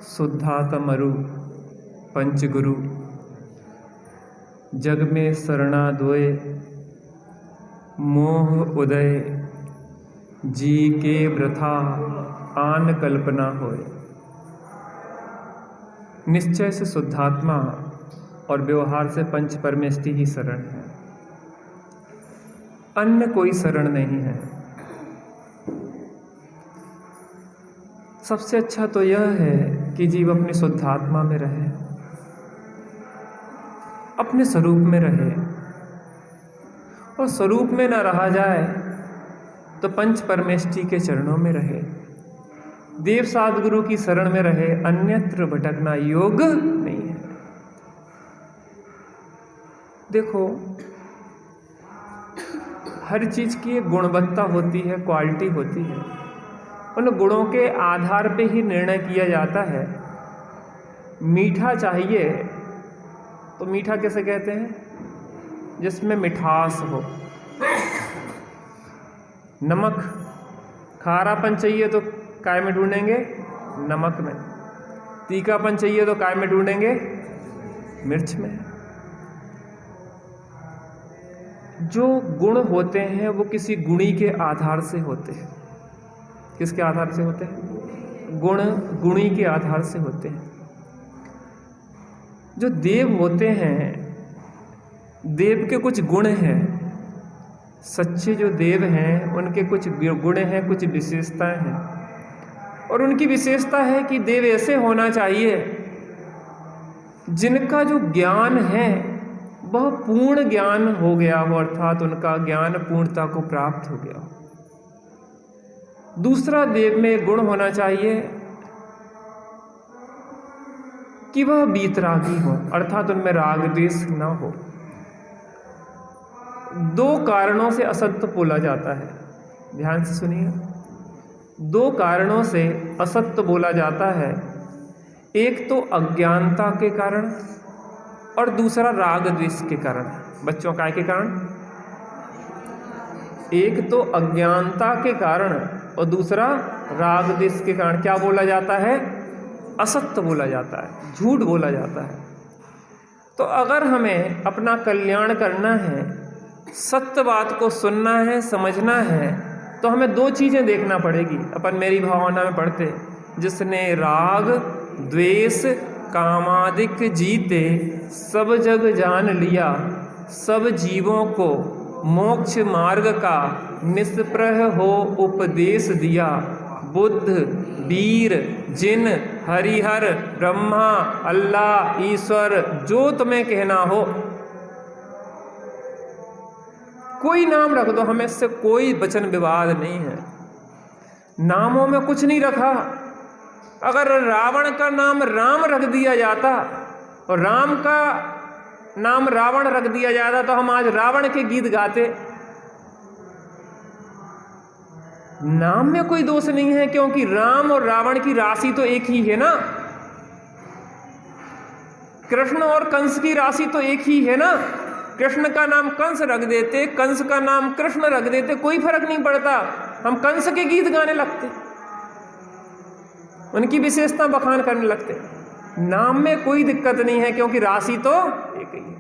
शुद्धातमरु पंचगुरु जग में शरणा दोए मोह उदय जी के वृथा आन कल्पना होए। निश्चय से शुद्धात्मा और व्यवहार से पंच परमेष्टि ही शरण है, अन्य कोई शरण नहीं है। सबसे अच्छा तो यह है कि जीव अपनी शुद्धात्मा में रहे, अपने स्वरूप में रहे, और स्वरूप में न रहा जाए तो पंच परमेष्टि के चरणों में रहे, देव सद्गुरु की शरण में रहे, अन्यत्र भटकना योग नहीं है। देखो, हर चीज की एक गुणवत्ता होती है, क्वालिटी होती है, उन गुणों के आधार पे ही निर्णय किया जाता है। मीठा चाहिए तो मीठा कैसे कहते हैं? जिसमें मिठास हो। नमक, खारापन चाहिए तो काय में ढूंढेंगे? नमक में। तीखापन चाहिए तो काय में ढूंढेंगे? मिर्च में। जो गुण होते हैं वो किसी गुणी के आधार से होते हैं। किसके आधार से होते हैं? गुणी के आधार से होते हैं। जो देव होते हैं, देव के कुछ गुण हैं। सच्चे जो देव हैं उनके कुछ गुण हैं, कुछ विशेषताएं हैं, और उनकी विशेषता है कि देव ऐसे होना चाहिए जिनका जो ज्ञान है वह पूर्ण ज्ञान हो गया हो, अर्थात उनका ज्ञान पूर्णता को प्राप्त हो गया हो। दूसरा देव में गुण होना चाहिए कि वह वीतरागी हो, अर्थात उनमें राग द्वेष न हो। दो कारणों से असत्य बोला जाता है, ध्यान से सुनिए। दो कारणों से असत्य बोला जाता है, एक तो अज्ञानता के कारण और दूसरा राग द्वेष के कारण। बच्चों काय के कारण? एक तो अज्ञानता के कारण और दूसरा राग द्वेष के कारण क्या बोला जाता है? असत्य बोला जाता है, झूठ बोला जाता है। तो अगर हमें अपना कल्याण करना है, सत्य बात को सुनना है, समझना है, तो हमें दो चीजें देखना पड़ेगी। अपन मेरी भावना में पढ़ते, जिसने राग द्वेष कामादिक जीते सब जग जान लिया, सब जीवों को मोक्ष मार्ग का निष्प्रह हो उपदेश दिया। बुद्ध, वीर, जिन, हरिहर, ब्रह्मा, अल्लाह, ईश्वर, जो तुम्हें कहना हो, कोई नाम रख दो, हमें इससे कोई वचन विवाद नहीं है। नामों में कुछ नहीं रखा। अगर रावण का नाम राम रख दिया जाता और राम का नाम रावण रख दिया जाता तो हम आज रावण के गीत गाते। नाम में कोई दोष नहीं है, क्योंकि राम और रावण की राशि तो एक ही है ना। कृष्ण और कंस की राशि तो एक ही है ना। कृष्ण का नाम कंस रख देते, कंस का नाम कृष्ण रख देते, कोई फर्क नहीं पड़ता, हम कंस के गीत गाने लगते, उनकी विशेषता बखान करने लगते। नाम में कोई दिक्कत नहीं है, क्योंकि राशि तो एक ही है।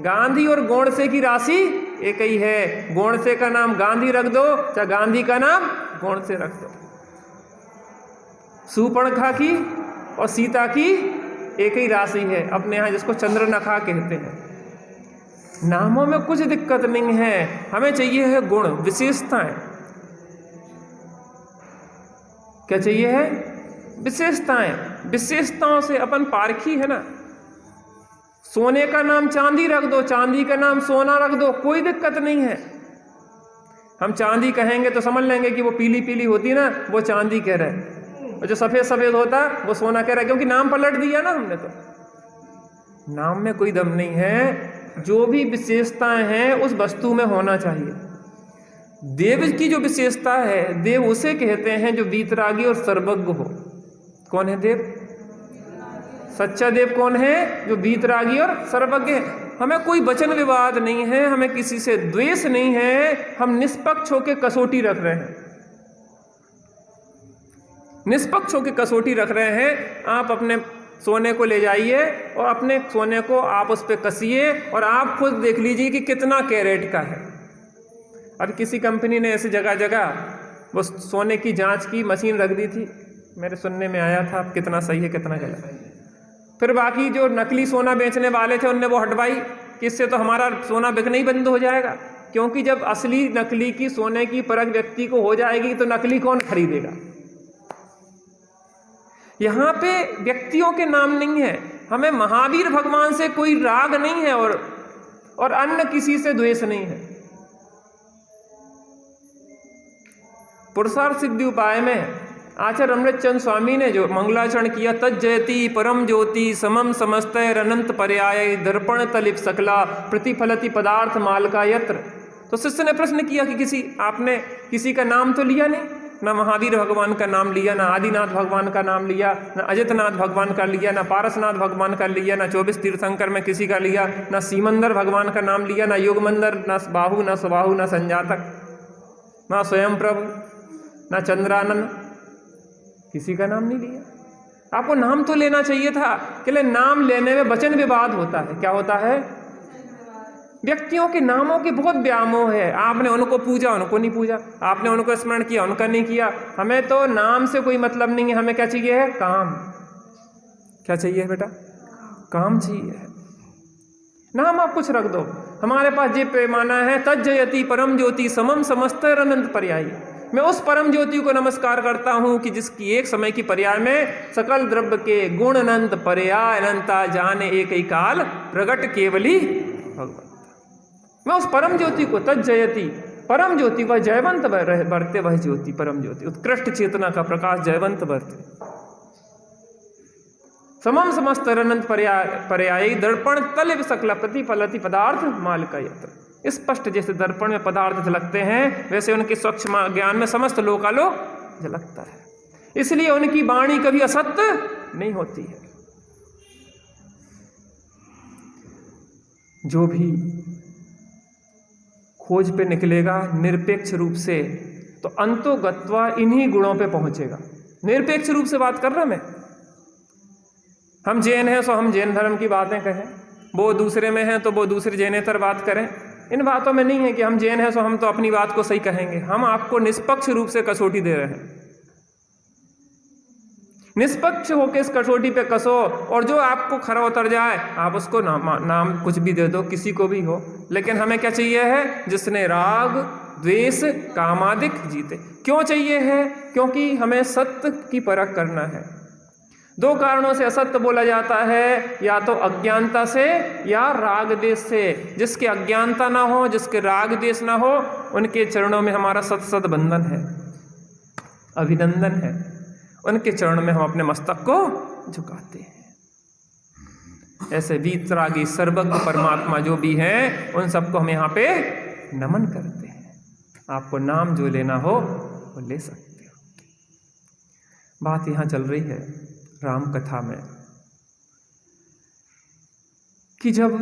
गांधी और गोडसे की राशि एक ही है। गोडसे का नाम गांधी रख दो, चाहे गांधी का नाम गोडसे रख दो। सूर्पणखा की और सीता की एक ही राशि है, अपने यहाँ जिसको चंद्रनखा कहते हैं। नामों में कुछ दिक्कत नहीं है, हमें चाहिए है गुण, विशेषताएं। क्या चाहिए है? विशेषताएं। विशेषताओं से अपन पारखी है ना। सोने का नाम चांदी रख दो, चांदी का नाम सोना रख दो, कोई दिक्कत नहीं है। हम चांदी कहेंगे तो समझ लेंगे कि वो पीली पीली होती है ना, वो चांदी कह रहे हैं, और जो सफेद सफेद होता वो सोना कह रहा है, क्योंकि नाम पलट दिया ना हमने। तो नाम में कोई दम नहीं है। जो भी विशेषताएं हैं उस वस्तु में होना चाहिए। देव की जो विशेषता है, देव उसे कहते हैं जो वीतरागी और सर्वज्ञ हो। कौन है देव? सच्चा देव कौन है? जो वीतरागी और सर्वज्ञ है। हमें कोई वचन विवाद नहीं है, हमें किसी से द्वेष नहीं है, हम निष्पक्ष होकर कसौटी रख रहे हैं। निष्पक्ष होकर कसौटी रख रहे हैं। आप अपने सोने को ले जाइए और अपने सोने को आप उस पर कसिए और आप खुद देख लीजिए कि कितना कैरेट का है। अब किसी कंपनी ने ऐसी जगह जगह वो सोने की जांच की मशीन रख दी थी, मेरे सुनने में आया था, कितना सही है कितना गलत है। फिर बाकी जो नकली सोना बेचने वाले थे उनने वो हटवाई कि इससे तो हमारा सोना बिकना ही बंद हो जाएगा, क्योंकि जब असली नकली की सोने की परख व्यक्ति को हो जाएगी तो नकली कौन खरीदेगा। यहाँ पे व्यक्तियों के नाम नहीं है, हमें महावीर भगवान से कोई राग नहीं है और अन्य किसी से द्वेष नहीं है। पुरुषार्थ सिद्धि उपाय में आचार्य अमृतचंद स्वामी ने जो मंगलाचरण किया, तज्जयति परम ज्योति समम समस्तैर अनंत पर्याय दर्पण तलिप सकला प्रतिफलति पदार्थ मालका यत्र। तो शिष्य ने प्रश्न किया कि आपने किसी का नाम तो लिया नहीं, ना महावीर भगवान का नाम लिया, ना आदिनाथ भगवान का नाम लिया, ना अजितनाथ भगवान का लिया, ना पारसनाथ भगवान का लिया, ना 24 तीर्थंकर में किसी का लिया, ना सीमंदर भगवान का नाम लिया, ना योगमंदर, ना बाहु, ना स्वबाहु, ना संजातक, ना स्वयं प्रभु, ना चंद्रानंद, किसी का नाम नहीं लिया। आपको नाम तो लेना चाहिए था, कि नाम लेने में वचन विवाद होता है। क्या होता है? व्यक्तियों के नामों के बहुत व्यामोह है। आपने उनको पूजा, उनको नहीं पूजा, आपने उनको स्मरण किया, उनका नहीं किया। हमें तो नाम से कोई मतलब नहीं है, हमें क्या चाहिए है? काम। क्या चाहिए बेटा? काम चाहिए। नाम आप कुछ रख दो, हमारे पास ये पैमाना है, तज्जयति परम ज्योति समम समस्तैर अनंत पर्यायी। मैं उस परम ज्योति को नमस्कार करता हूं कि जिसकी एक समय की पर्याय में सकल द्रव्य के गुण अनंत पर्याय अनंता जाने एक ही काल प्रगट केवली भगवत। मैं उस परम ज्योति को, तज्जयति परम ज्योति, वह जयवंत बरते, वह ज्योति परम ज्योति उत्कृष्ट चेतना का प्रकाश जयवंत बरते, समम समस्त अनंत पर्यायी दर्पण तलिब सकला प्रतिफलति पदार्थ मालका यत्र। स्पष्ट जैसे दर्पण में पदार्थ झलकते हैं, वैसे उनके स्वच्छ ज्ञान में समस्त लोकालोक झलकता है। इसलिए उनकी वाणी कभी असत्य नहीं होती है। जो भी खोज पे निकलेगा निरपेक्ष रूप से, तो अंतो गत्वा इन्हीं गुणों पे पहुंचेगा। निरपेक्ष रूप से बात कर रहा मैं, हम जैन हैं सो हम जैन धर्म की बातें कहें, वो दूसरे में हैं तो वो दूसरे जैनेतर बात करें। इन बातों में नहीं है कि हम जैन हैं सो हम तो अपनी बात को सही कहेंगे। हम आपको निष्पक्ष रूप से कसौटी दे रहे हैं। निष्पक्ष होकर इस कसौटी पे कसो, और जो आपको खरा उतर जाए आप उसको नाम कुछ भी दे दो, किसी को भी हो। लेकिन हमें क्या चाहिए है? जिसने राग द्वेष कामादिक जीते। क्यों चाहिए है? क्योंकि हमें सत्य की परख करना है। दो कारणों से असत्य बोला जाता है, या तो अज्ञानता से या राग देश से। जिसके अज्ञानता ना हो, जिसके राग देश ना हो, उनके चरणों में हमारा सत बंधन है, अभिनंदन है। उनके चरणों में हम अपने मस्तक को झुकाते हैं। ऐसे वीतरागी सर्वज्ञ परमात्मा जो भी हैं, उन सबको हम यहाँ पे नमन करते हैं। आपको नाम जो लेना हो वो ले सकते हो। बात यहाँ चल रही है राम कथा में कि जब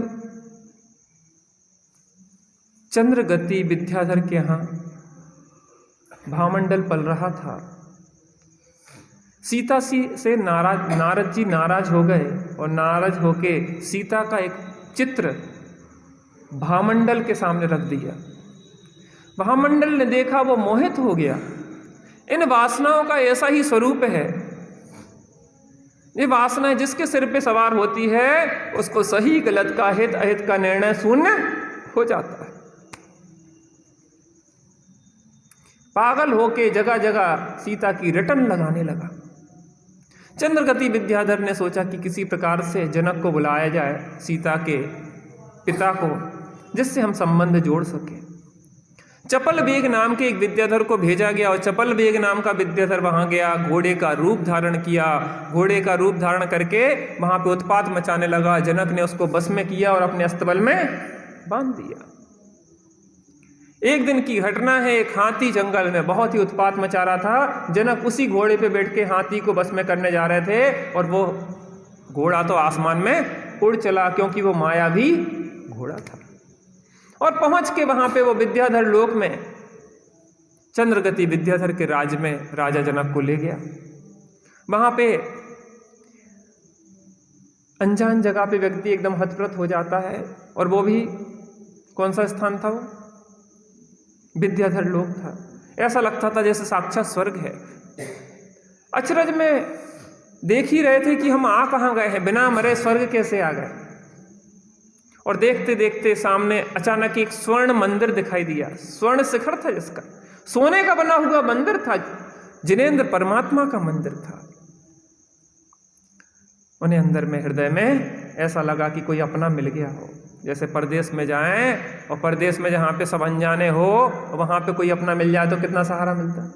चंद्रगति विद्याधर के यहाँ भामंडल पल रहा था, सीता से नारद जी नाराज हो गए और नाराज होके सीता का एक चित्र भामंडल के सामने रख दिया। भामंडल ने देखा, वो मोहित हो गया। इन वासनाओं का ऐसा ही स्वरूप है। ये वासना जिसके सिर पे सवार होती है, उसको सही गलत का, हित अहित का निर्णय शून्य हो जाता है। पागल होके जगह जगह सीता की रटन लगाने लगा। चंद्रगति विद्याधर ने सोचा कि किसी प्रकार से जनक को बुलाया जाए, सीता के पिता को, जिससे हम संबंध जोड़ सके। चपल बेग नाम के एक विद्याधर को भेजा गया और चपल बेग नाम का विद्याधर वहां गया, घोड़े का रूप धारण किया। घोड़े का रूप धारण करके वहां पे उत्पात मचाने लगा। जनक ने उसको बस में किया और अपने अस्तबल में बांध दिया। एक दिन की घटना है, एक हाथी जंगल में बहुत ही उत्पात मचा रहा था। जनक उसी घोड़े पे बैठ के हाथी को बस में करने जा रहे थे और वो घोड़ा तो आसमान में उड़ चला, क्योंकि वो मायावी घोड़ा था। और पहुंच के वहां पे वो विद्याधर लोक में चंद्रगति विद्याधर के राज में राजा जनक को ले गया। वहां पे अनजान जगह पे व्यक्ति एकदम हतप्रत हो जाता है, और वो भी कौन सा स्थान था वो? विद्याधर लोक था। ऐसा लगता था जैसे साक्षात स्वर्ग है। अचरज में देख ही रहे थे कि हम आ कहाँ गए हैं, बिना मरे स्वर्ग कैसे आ गए। और देखते देखते सामने अचानक एक स्वर्ण मंदिर दिखाई दिया। स्वर्ण शिखर था जिसका, सोने का बना हुआ मंदिर था, जिनेंद्र परमात्मा का मंदिर था। उन्हें अंदर में, हृदय में ऐसा लगा कि कोई अपना मिल गया हो। जैसे परदेश में जाएं और परदेश में जहां पे सब अनजाने हो, वहां पे कोई अपना मिल जाए तो कितना सहारा मिलता है।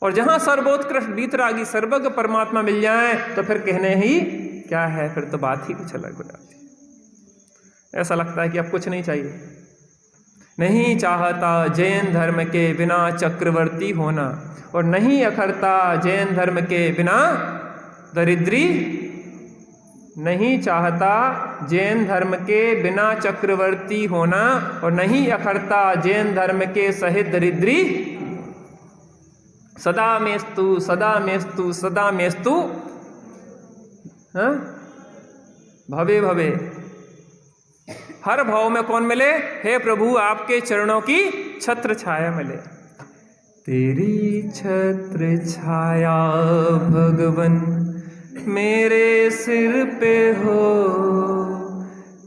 और जहां सर्वोत्कृष्ट वीतरागी सर्वज्ञ परमात्मा मिल जाए तो फिर कहने ही क्या है, फिर तो बात ही कुछ अलग हो जाती है। ऐसा लगता है कि अब कुछ नहीं चाहिए। नहीं चाहता जैन धर्म के बिना चक्रवर्ती होना, और नहीं अखरता जैन धर्म के बिना दरिद्री। नहीं चाहता जैन धर्म के बिना चक्रवर्ती होना, और नहीं अखरता जैन धर्म के सहित दरिद्री। सदा मेस्तु सदा मेस्तु सदा मेस्तु भवे भवे। हर भाव में कौन मिले? हे प्रभु आपके चरणों की छत्र छाया मिले। तेरी छत्र छाया भगवन मेरे सिर पे हो,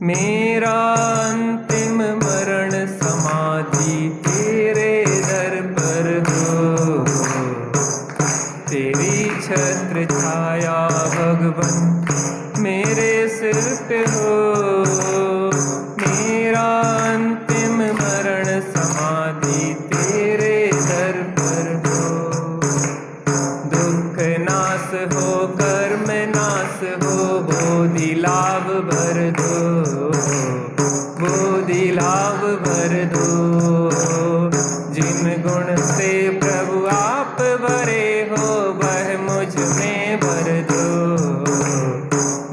मेरा अंतिम मरण समाधि तेरे दर पर हो। तेरी छत्र छाया भगवन मेरे सिर पे हो, मेरा अंतिम मरण समाधि तेरे दर पर हो। दुख नाश हो कर्म नाश हो, बोधि लाभ भर दो, बोधि लाभ भर दो। जिन गुण से प्रभु आप भरे हो, वह मुझ में भर दो,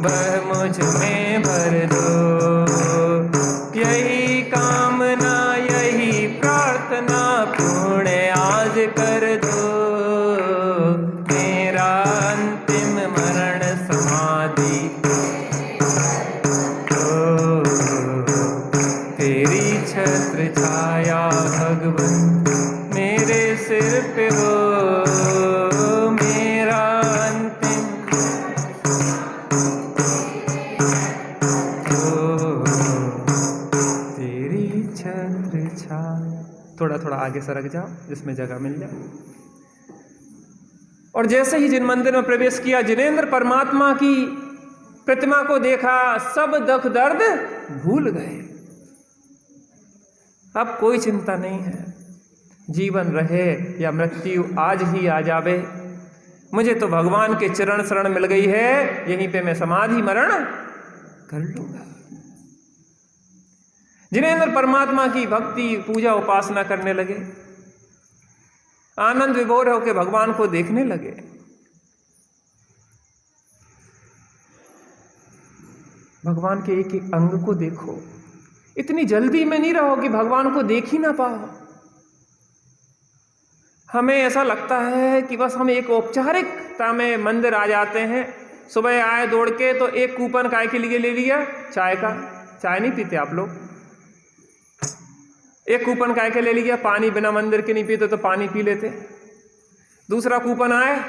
वह मुझ में भर दो। यही कामना यही प्रार्थना पूर्ण आज कर दो, मेरा अंतिम मरण समाधि हो। तेरी छत्र छाया भगवन मेरे सिर पे हो, मेरा अंतिम हो। तेरी छत्र छाया। थोड़ा थोड़ा आगे सरक जाओ जिसमें जगह मिल जाए। और जैसे ही जिन मंदिर में प्रवेश किया, जिनेंद्र परमात्मा की प्रतिमा को देखा, सब दुख दर्द भूल गए। अब कोई चिंता नहीं है, जीवन रहे या मृत्यु आज ही आ जावे, मुझे तो भगवान के चरण शरण मिल गई है, यहीं पे मैं समाधि मरण कर लूंगा। जिनेंद्र परमात्मा की भक्ति पूजा उपासना करने लगे, आनंद विभोर होकर भगवान को देखने लगे। भगवान के एक एक अंग को देखो, इतनी जल्दी में नहीं रहो कि भगवान को देख ही ना पाओ। हमें ऐसा लगता है कि बस हम एक औपचारिकता में मंदिर आ जाते हैं, सुबह आए दौड़ के तो एक कूपन काय के लिए ले लिया, चाय का। चाय नहीं पीते आप लोग? एक कूपन काय के ले लिया, पानी बिना मंदिर के नहीं पीते तो पानी पी लेते। दूसरा कूपन आए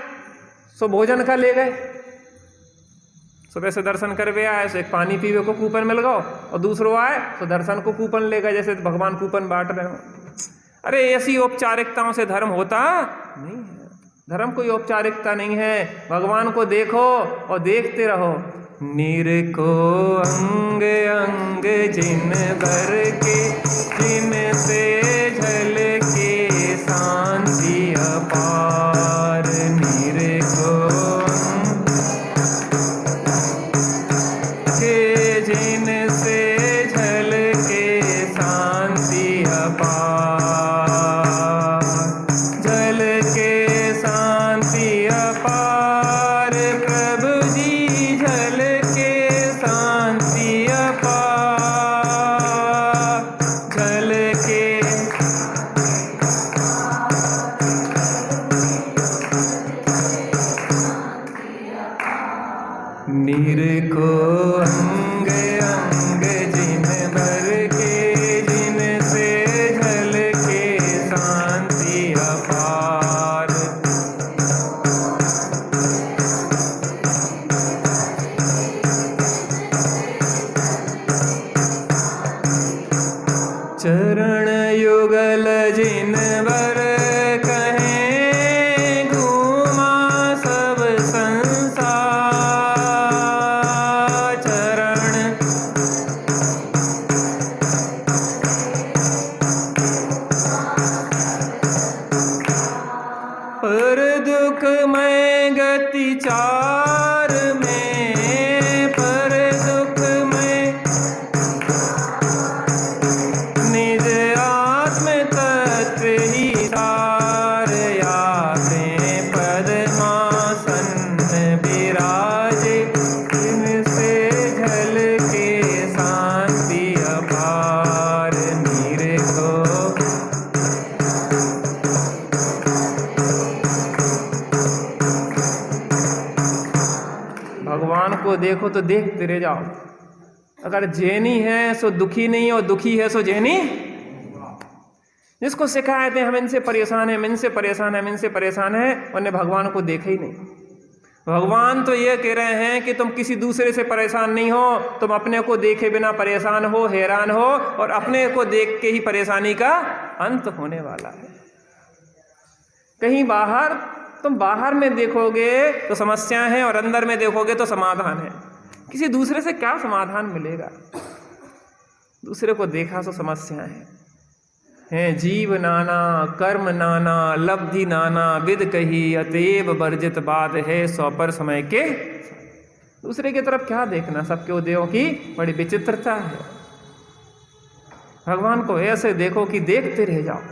सो भोजन का ले गए, सुबह से दर्शन करवे आए सो एक पानी पीवे को कूपन मिल गया, और दूसरो आए तो दर्शन को कूपन ले गए, जैसे भगवान कूपन बांट रहे हो। अरे ऐसी औपचारिकताओं से धर्म होता नहीं है। धर्म कोई औपचारिकता नहीं है। भगवान को देखो और देखते रहो। नीर को अंग अंग जिन भर के, जिन से झलके शांति अपार। नीर को जिन से झलके शांति अपार, झलके शांति अपार। प्रभु जी झलके शांति अपार, झलके नीर को अंग अंग जिन भर के, जिनसे झलके शांति अपार। चरण युगल जिन बर कहें, घूमा सब संसार। चरण पर दुख में गति चार में, पर दुख में निज आत्म तत्व ही सार। याते पद्मासन विराजे, जिनसे झलके शांति अपार। नीर को भगवान को देखो तो देखते रह जाओ। अगर जैनी है सो दुखी नहीं, और दुखी है सो जैनी। जिसको शिकायत है हम इनसे परेशान है, हम इनसे परेशान है, हम इनसे परेशान है, उन्हें भगवान को देखा ही नहीं। भगवान तो ये कह रहे हैं कि तुम किसी दूसरे से परेशान नहीं हो, तुम अपने को देखे बिना परेशान हो, हैरान हो, और अपने को देख के ही परेशानी का अंत होने वाला है। कहीं बाहर, तुम बाहर में देखोगे तो समस्या है, और अंदर में देखोगे तो समाधान है। किसी दूसरे से क्या समाधान मिलेगा? दूसरे को देखा तो समस्या है। जीव नाना कर्म नाना, लब्धि नाना विद कही, अतएव वर्जित बात है सौ पर समय के। दूसरे की तरफ क्या देखना, सबके उदयों की बड़ी विचित्रता है। भगवान को ऐसे देखो कि देखते रह जाओ,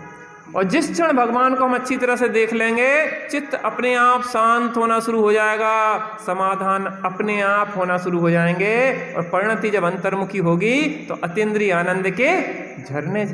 और जिस क्षण भगवान को हम अच्छी तरह से देख लेंगे, चित्त अपने आप शांत होना शुरू हो जाएगा, समाधान अपने आप होना शुरू हो जाएंगे, और परिणति जब अंतर्मुखी होगी तो अतीन्द्रिय आनंद के झरने